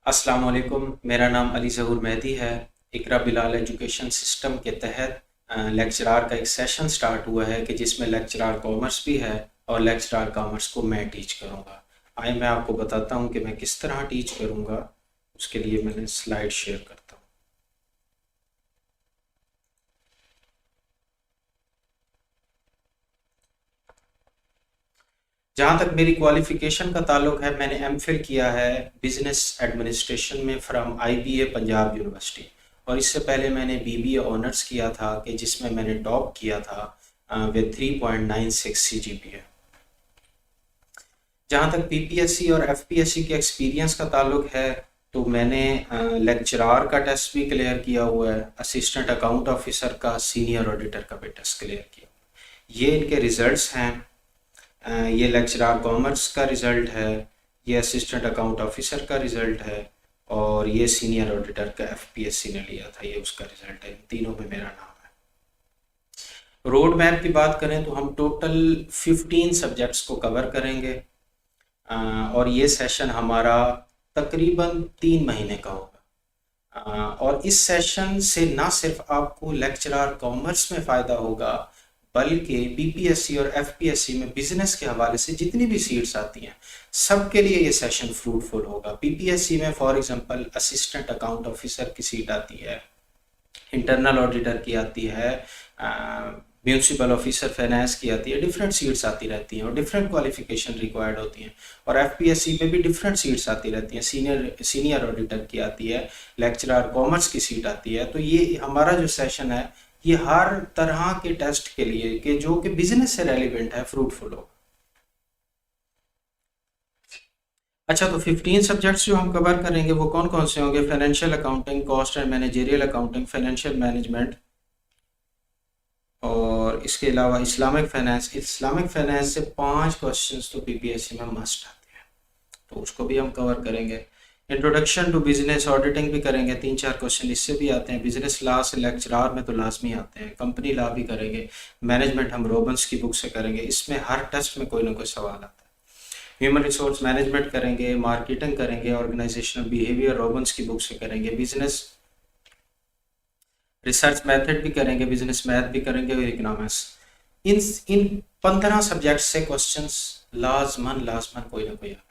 अस्सलाम वालेकुम। मेरा नाम अली ज़हूर मेहदी है। इकरा बिलाल एजुकेशन सिस्टम के तहत लेक्चरार का एक सेशन स्टार्ट हुआ है कि जिसमें लेक्चरार कॉमर्स भी है और लेक्चरार कॉमर्स को मैं टीच करूँगा। आइए मैं आपको बताता हूँ कि मैं किस तरह टीच करूँगा। उसके लिए मैंने स्लाइड शेयर करता हूँ। जहाँ तक मेरी क्वालिफ़िकेशन का ताल्लुक है, मैंने एमफिल किया है बिज़नेस एडमिनिस्ट्रेशन में फ्रॉम आईबीए पंजाब यूनिवर्सिटी। और इससे पहले मैंने बीबीए ऑनर्स किया था कि जिसमें मैंने टॉप किया था विद 3.96 सीजीपीए। जहाँ तक पीपीएससी और एफपीएससी के एक्सपीरियंस का ताल्लुक है, तो मैंने लेक्चरार का टेस्ट भी क्लियर किया हुआ है, असिस्टेंट अकाउंट ऑफिसर का, सीनियर ऑडिटर का भी टेस्ट क्लियर किया। ये इनके रिजल्ट्स हैं। ये लेक्चरार कॉमर्स का रिज़ल्ट है, ये असिस्टेंट अकाउंट ऑफिसर का रिज़ल्ट है, और ये सीनियर ऑडिटर का एफपीएससी ने लिया था, ये उसका रिज़ल्ट है। इन तीनों में मेरा नाम है। रोड मैप की बात करें तो हम टोटल 15 सब्जेक्ट्स को कवर करेंगे। और ये सेशन हमारा तकरीबन 3 महीने का होगा। और इस सेशन से ना सिर्फ आपको लेक्चरार कॉमर्स में फ़ायदा होगा, बल्कि बीपीएससी और एफपीएससी में बिजनेस के हवाले से जितनी भी सीट्स आती हैं, सबके लिए ये सेशन फ्रूटफुल होगा। बीपीएससी में for example assistant account officer की सीट आती है, इंटरनल ऑडिटर की आती है, म्यूनसिपल ऑफिसर फाइनेंस की आती है। डिफरेंट सीट्स आती रहती हैं और डिफरेंट क्वालिफिकेशन रिक्वायर्ड होती हैं। और एफपीएससी में भी डिफरेंट सीट्स आती रहती हैं, सीनियर ऑडिटर की आती है, लेक्चरर कॉमर्स की सीट आती है। तो ये हमारा जो सेशन है, ये हर तरह के टेस्ट के लिए कि जो कि बिजनेस से रेलिवेंट है, फ्रूटफुल हो। अच्छा, तो 15 सब्जेक्ट्स जो हम कवर करेंगे वो कौन कौन से होंगे? Financial accounting, cost and managerial accounting, financial management, और इसके अलावा इस्लामिक फाइनेंस। इस्लामिक फाइनेंस से 5 क्वेश्चंस तो पीपीएससी में मस्ट आते हैं, तो उसको भी हम कवर करेंगे। इंट्रोडक्शन टू बिजनेस ऑडिटिंग भी करेंगे, 3-4 क्वेश्चन इससे भी आते हैं। बिजनेस लॉ से लेक्चरार में तो लाजमी आते हैं। कंपनी लॉ भी करेंगे। मैनेजमेंट हम रॉबिन्स की बुक से करेंगे, इसमें हर टेस्ट में कोई ना कोई सवाल आता है। ह्यूमन रिसोर्स मैनेजमेंट करेंगे, मार्केटिंग करेंगे, ऑर्गेनाइजेशनल बिहेवियर रॉबिन्स की बुक से करेंगे। बिजनेस रिसर्च मेथड भी करेंगे, बिजनेस मैथ भी करेंगे, और इकोनॉमिक्स। इन इन 15 सब्जेक्ट से क्वेश्चंस लाजमन लाजमन कोई ना कोई आता है।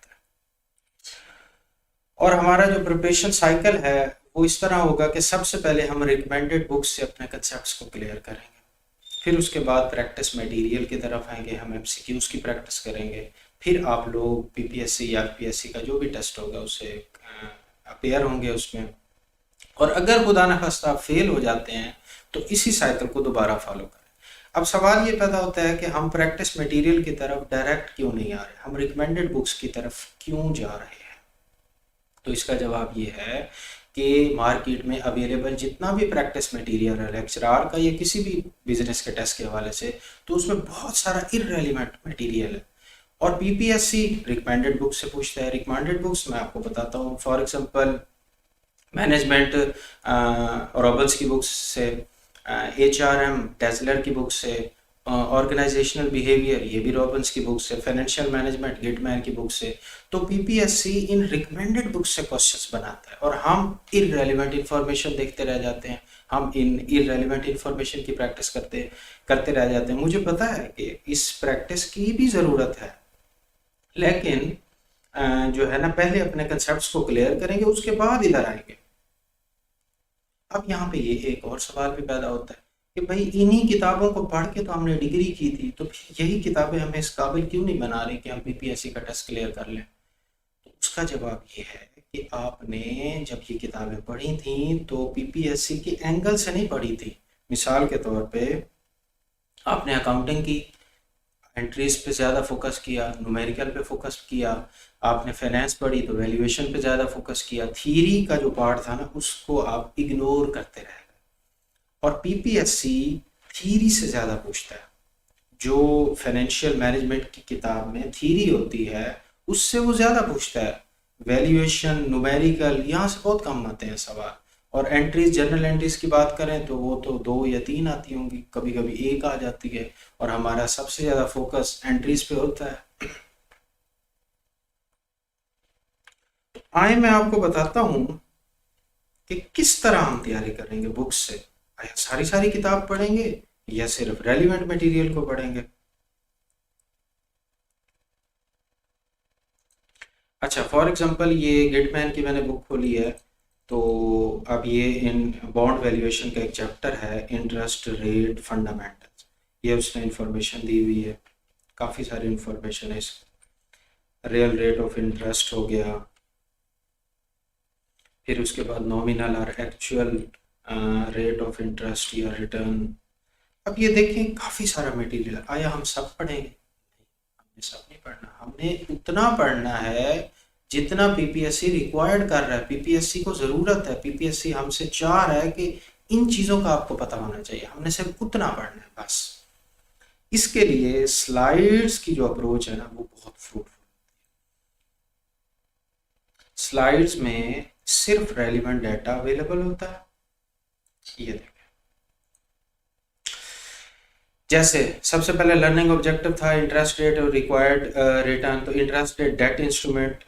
और हमारा जो प्रिपरेशन साइकिल है वो इस तरह होगा कि सबसे पहले हम रिकमेंडेड बुक्स से अपने कंसेप्ट्स को क्लियर करेंगे। फिर उसके बाद प्रैक्टिस मटेरियल की तरफ आएंगे, हम एमसीक्यूज की प्रैक्टिस करेंगे। फिर आप लोग पीपीएससी या एफपीएससी का जो भी टेस्ट होगा उसे अपेयर होंगे उसमें। और अगर खुदा न खास्ता फेल हो जाते हैं तो इसी साइकिल को दोबारा फॉलो करें। अब सवाल ये पैदा होता है कि हम प्रैक्टिस मटेरियल की तरफ डायरेक्ट क्यों नहीं आ रहे, हम रिकमेंडेड बुक्स की तरफ क्यों जा रहे हैं? तो इसका जवाब ये है कि मार्केट में अवेलेबल जितना भी प्रैक्टिस मटेरियल है लेक्चरार का या किसी भी बिजनेस के टेस्ट के हवाले से, तो उसमें बहुत सारा इररेलेवेंट मटेरियल है। और पीपीएससी रिकमेंडेड बुक से पूछता है। रिकमेंडेड बुक्स मैं आपको बताता हूँ, फॉर एग्जांपल मैनेजमेंट रॉबर्ट्स की बुक्स से, एचआरएम टेस्लर की बुक से, ऑर्गेनाइजेशनल बिहेवियर ये भी रॉबिन्स की बुक से, फाइनेंशियल मैनेजमेंट गिटमैन की बुक से। तो पीपीएससी इन रिकमेंडेड बुक से क्वेश्चंस बनाता है और हम इररेलेवेंट इंफॉर्मेशन देखते रह जाते हैं। हम इन इररेलेवेंट इंफॉर्मेशन की प्रैक्टिस करते करते रह जाते हैं। मुझे पता है कि इस प्रैक्टिस की भी ज़रूरत है, लेकिन जो है ना, पहले अपने कंसेप्ट्स को क्लियर करेंगे, उसके बाद इधर आएंगे। अब यहाँ पे ये एक और सवाल भी पैदा होता है कि भाई इन्हीं किताबों को पढ़ के तो हमने डिग्री की थी, तो फिर यही किताबें हमें इस काबिल क्यों नहीं बना रही कि हम पीपीएससी का टेस्ट क्लियर कर लें? तो उसका जवाब ये है कि आपने जब ये किताबें पढ़ी थी तो पीपीएससी के एंगल से नहीं पढ़ी थी। मिसाल के तौर पे आपने अकाउंटिंग की, एंट्रीज पे ज़्यादा फोकस किया, न्यूमेरिकल पे फोकस किया। आपने फाइनेंस पढ़ी तो वैल्यूएशन पे ज़्यादा फोकस किया। थ्योरी का जो पार्ट था ना, उसको आप इग्नोर करते रहे। और पीपीएससी थ्योरी से ज़्यादा पूछता है। जो फाइनेंशियल मैनेजमेंट की किताब में थ्योरी होती है, उससे वो ज़्यादा पूछता है। वैल्यूएशन, न्यूमेरिकल, यहाँ से बहुत कम आते हैं सवाल। और एंट्रीज, जनरल एंट्रीज की बात करें तो वो तो 2 या 3 आती होंगी, कभी कभी 1 आ जाती है। और हमारा सबसे ज़्यादा फोकस एंट्रीज पे होता है। आए मैं आपको बताता हूँ कि किस तरह हम तैयारी करेंगे बुक्स से। आया सारी सारी किताब पढ़ेंगे या सिर्फ रेलिवेंट मटेरियल को पढ़ेंगे। अच्छा, फॉर एग्जांपल ये गेटमैन की मैंने बुक खोली है, तो अब ये इन बॉन्ड वैल्यूएशन का एक चैप्टर है, इंटरेस्ट रेट फंडामेंटल्स। ये उसने इंफॉर्मेशन दी हुई है, काफ़ी सारी इंफॉर्मेशन है इस। रियल रेट ऑफ इंटरेस्ट हो गया, फिर उसके बाद नॉमिनल और एक्चुअल रेट ऑफ इंटरेस्ट या रिटर्न। अब ये देखें काफ़ी सारा मटेरियल। आया हम सब पढ़ेंगे? हमने सब नहीं पढ़ना, हमने उतना पढ़ना है जितना पीपीएससी रिक्वायर्ड कर रहा है। पीपीएससी को ज़रूरत है, पीपीएससी हमसे चाह रहा है कि इन चीज़ों का आपको पता होना चाहिए। हमने सिर्फ उतना पढ़ना है बस। इसके लिए स्लाइड्स की जो अप्रोच है ना, वो बहुत फ्रूटफुल। स्लाइड्स में सिर्फ रेलिवेंट डाटा अवेलेबल होता है। ये देखें, जैसे सबसे पहले लर्निंग ऑब्जेक्टिव था इंटरेस्ट रेट और रिक्वायर्ड रिटर्न। तो इंटरेस्ट रेट डेट इंस्ट्रूमेंट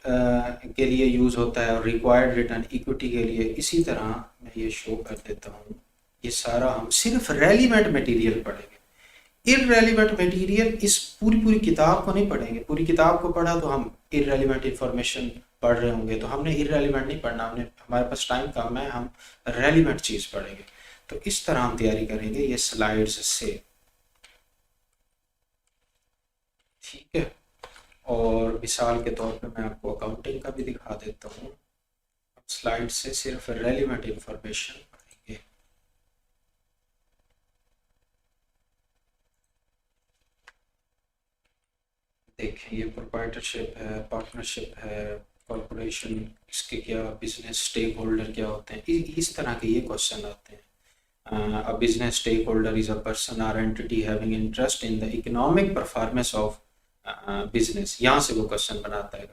के लिए यूज़ होता है और रिक्वायर्ड रिटर्न इक्विटी के लिए। इसी तरह मैं ये शो कर देता हूँ, ये सारा हम सिर्फ रेलिवेंट मटेरियल पढ़ेंगे। इररेलिवेंट मटेरियल इस पूरी पूरी किताब को नहीं पढ़ेंगे। पूरी किताब को पढ़ा तो हम इररेलिवेंट इंफॉर्मेशन पढ़ रहे होंगे, तो हमने इररेलिवेंट नहीं पढ़ना। हमने, हमारे पास टाइम कम है, हम रेलिवेंट चीज़ पढ़ेंगे। तो इस तरह हम तैयारी करेंगे ये स्लाइड्स से, ठीक है। और मिसाल के तौर पे मैं आपको अकाउंटिंग का भी दिखा देता हूँ। स्लाइड से सिर्फ रेलिवेंट इंफॉर्मेशन पढ़ेंगे। देखें, ये प्रोप्राइटरशिप है, पार्टनरशिप है, कॉरपोरेशन, इसके क्या बिजनेस स्टेक होल्डर क्या होते हैं, इस तरह के ये क्वेश्चन आते हैं। A business stakeholder is a person और entity having interest in the economic performance of business. यहाँ से वो क्वेश्चन बनाता है।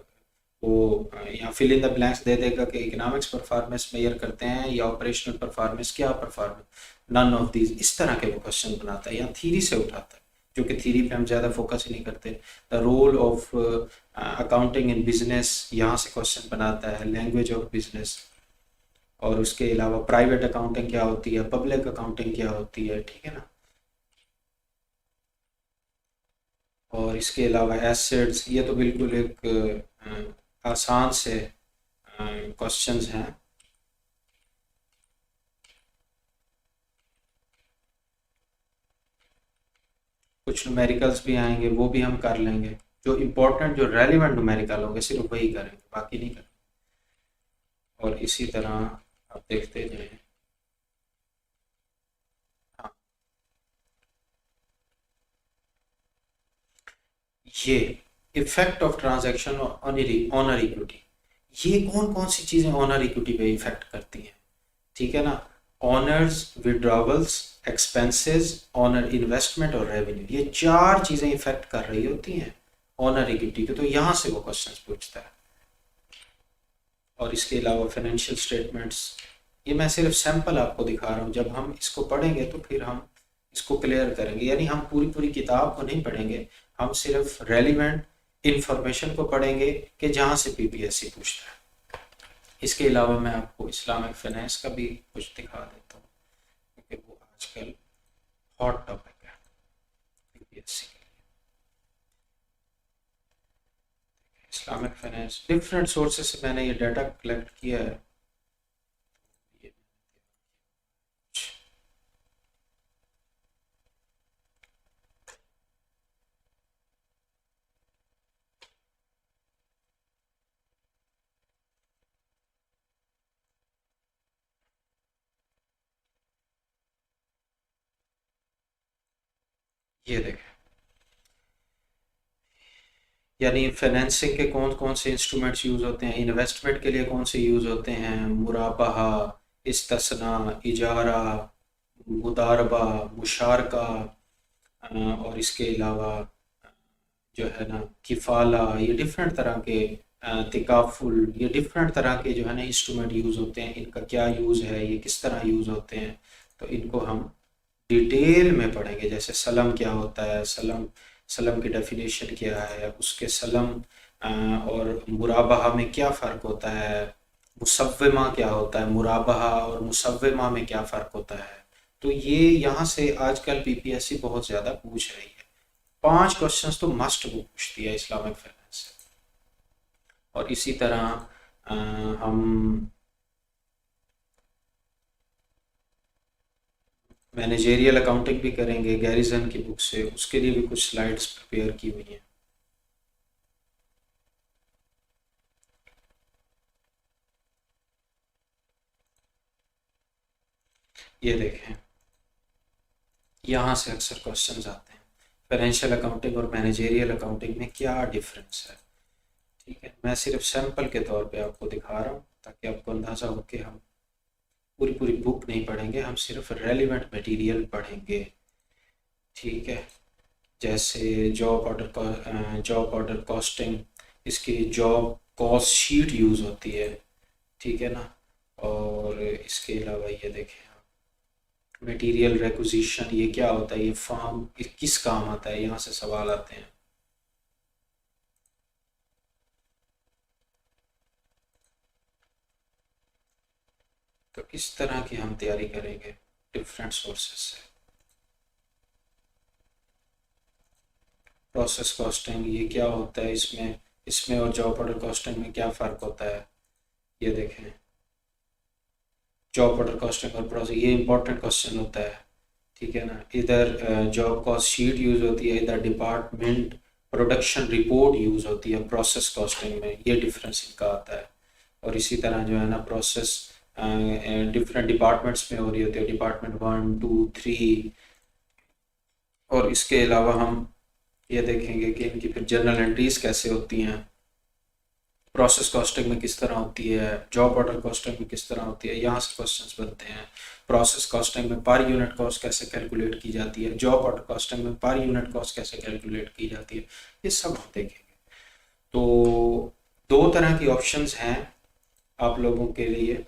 वो यहाँ फिल इन द ब्लैंक्स दे देगा कि इकोनॉमिक्स परफॉर्मेंस मेजर करते हैं या ऑपरेशनल परफॉर्मेंस, क्या परफॉर्मेंस, नन ऑफ दीज। इस तरह के वो क्वेश्चन बनाता है, यहाँ थीरी से उठाता है, जो कि थीरी पे हम ज़्यादा फोकस ही नहीं करते। The role of accounting in business, यहाँ से क्वेश्चन बनाता है। लैंग्वेज ऑफ बिजनेस, और उसके अलावा प्राइवेट अकाउंटिंग क्या होती है, पब्लिक अकाउंटिंग क्या होती है, ठीक है ना। और इसके अलावा एसेट्स, ये तो बिल्कुल एक आसान से क्वेश्चंस हैं। कुछ न्यूमेरिकल्स भी आएंगे, वो भी हम कर लेंगे। जो इम्पोर्टेंट, जो रेलिवेंट न्यूमेरिकल होंगे सिर्फ वही करेंगे, बाकी नहीं करेंगे। और इसी तरह आप देखते जाएं। हाँ, ये effect of transaction honour equity, ये कौन कौन सी चीज़ें ऑनर इक्विटी पे इफेक्ट करती हैं, ठीक है ना। Owners, withdrawals, expenses, owner investment और रेवेन्यू, ये चार चीज़ें इफेक्ट कर रही होती हैं ऑनर इक्विटी को। तो यहाँ से वो क्वेश्चंस पूछता है। और इसके अलावा फाइनेंशियल स्टेटमेंट्स, ये मैं सिर्फ सैंपल आपको दिखा रहा हूँ। जब हम इसको पढ़ेंगे तो फिर हम इसको क्लियर करेंगे। यानी हम पूरी पूरी किताब को नहीं पढ़ेंगे, हम सिर्फ रेलिवेंट इंफॉर्मेशन को पढ़ेंगे कि जहाँ से पीपीएससी पूछता है। इसके अलावा मैं आपको इस्लामिक फाइनेंस का भी कुछ दिखा देता हूँ, क्योंकि वो आजकल हॉट टॉपिक है पीपीएससी के लिए। इस्लामिक फाइनेंस डिफरेंट सोर्सेज से मैंने ये डाटा कलेक्ट किया है। ये ये देखें, यानी फाइनेंसिंग के कौन कौन से इंस्ट्रूमेंट्स यूज़ होते हैं, इन्वेस्टमेंट के लिए कौन से यूज़ होते हैं, मुराबहा, इस्तना, इजारा, मुदारबा, मुशारका, और इसके अलावा जो है ना किफ़ाला, ये डिफरेंट तरह के तिकाफुल, ये डिफरेंट तरह के जो है ना इंस्ट्रूमेंट यूज़ होते हैं। इनका क्या यूज़ है, ये किस तरह यूज़ होते हैं, तो इनको हम डिटेल में पढ़ेंगे। जैसे सलम क्या होता है, सलम, सलम की डेफिनेशन क्या है, उसके सलम और मुराबहा में क्या फ़र्क होता है, मुसव्विमा क्या होता है, मुराबहा और मुसव्विमा में क्या फ़र्क होता है। तो ये यहाँ से आजकल पीपीएससी बहुत ज़्यादा पूछ रही है। 5 क्वेश्चंस तो मस्ट वो पूछती है इस्लामिक फाइनेंस से। और इसी तरह हम मैनेजेरियल अकाउंटिंग भी करेंगे गैरिसन की बुक से, उसके लिए भी कुछ स्लाइड्स प्रिपेयर की हुई हैं। ये देखें, यहाँ से अक्सर क्वेश्चंस आते हैं, फाइनेंशियल अकाउंटिंग और मैनेजेरियल अकाउंटिंग में क्या डिफरेंस है। ठीक है, मैं सिर्फ सैंपल के तौर पे आपको दिखा रहा हूँ ताकि आपको अंदाज़ा हो कि हम पूरी पूरी बुक नहीं पढ़ेंगे, हम सिर्फ रेलिवेंट मटेरियल पढ़ेंगे। ठीक है, जैसे जॉब ऑर्डर कॉस्टिंग, इसकी जॉब कॉस्ट शीट यूज़ होती है। ठीक है ना। और इसके अलावा ये देखें, मटेरियल रिक्विजिशन ये क्या होता है, ये फॉर्म किस काम आता है, यहाँ से सवाल आते हैं। तो इस तरह की हम तैयारी करेंगे डिफरेंट सोर्सेज से। प्रोसेस कॉस्टिंग ये क्या होता है, इसमें इसमें और जॉब ऑर्डर कॉस्टिंग में क्या फ़र्क होता है, ये देखें। जॉब ऑर्डर कॉस्टिंग और प्रोसेस ये इंपॉर्टेंट क्वेश्चन होता है। ठीक है ना। इधर जॉब कॉस्ट शीट यूज़ होती है, इधर डिपार्टमेंट प्रोडक्शन रिपोर्ट यूज़ होती है प्रोसेस कॉस्टिंग में, ये डिफरेंस इनका आता है। और इसी तरह जो है ना प्रोसेस डिफरेंट डिपार्टमेंट्स में हो रही होती है, डिपार्टमेंट 1 2 3। और इसके अलावा हम ये देखेंगे कि इनकी फिर जर्नल एंट्रीज कैसे होती हैं, प्रोसेस कॉस्टिंग में किस तरह होती है, जॉब ऑर्डर कॉस्टिंग में किस तरह होती है, यहाँ से क्वेश्चंस बनते हैं। प्रोसेस कॉस्टिंग में पर यूनिट कॉस्ट कैसे कैलकुलेट की जाती है, जॉब ऑर्डर कॉस्टिंग में पर यूनिट कॉस्ट कैसे कैलकुलेट की जाती है, ये सब हम देखेंगे। तो दो तरह की ऑप्शंस हैं आप लोगों के लिए।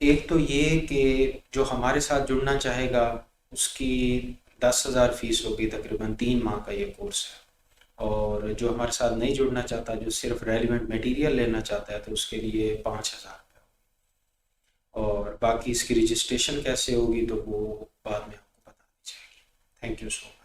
एक तो ये कि जो हमारे साथ जुड़ना चाहेगा उसकी 10,000 फीस होगी, तकरीबन 3 माह का ये कोर्स है। और जो हमारे साथ नहीं जुड़ना चाहता, जो सिर्फ रेलिवेंट मटेरियल लेना चाहता है, तो उसके लिए 5,000 और बाकी इसकी रजिस्ट्रेशन कैसे होगी तो वो बाद में आपको बता दी जाएगी। Thank you so much.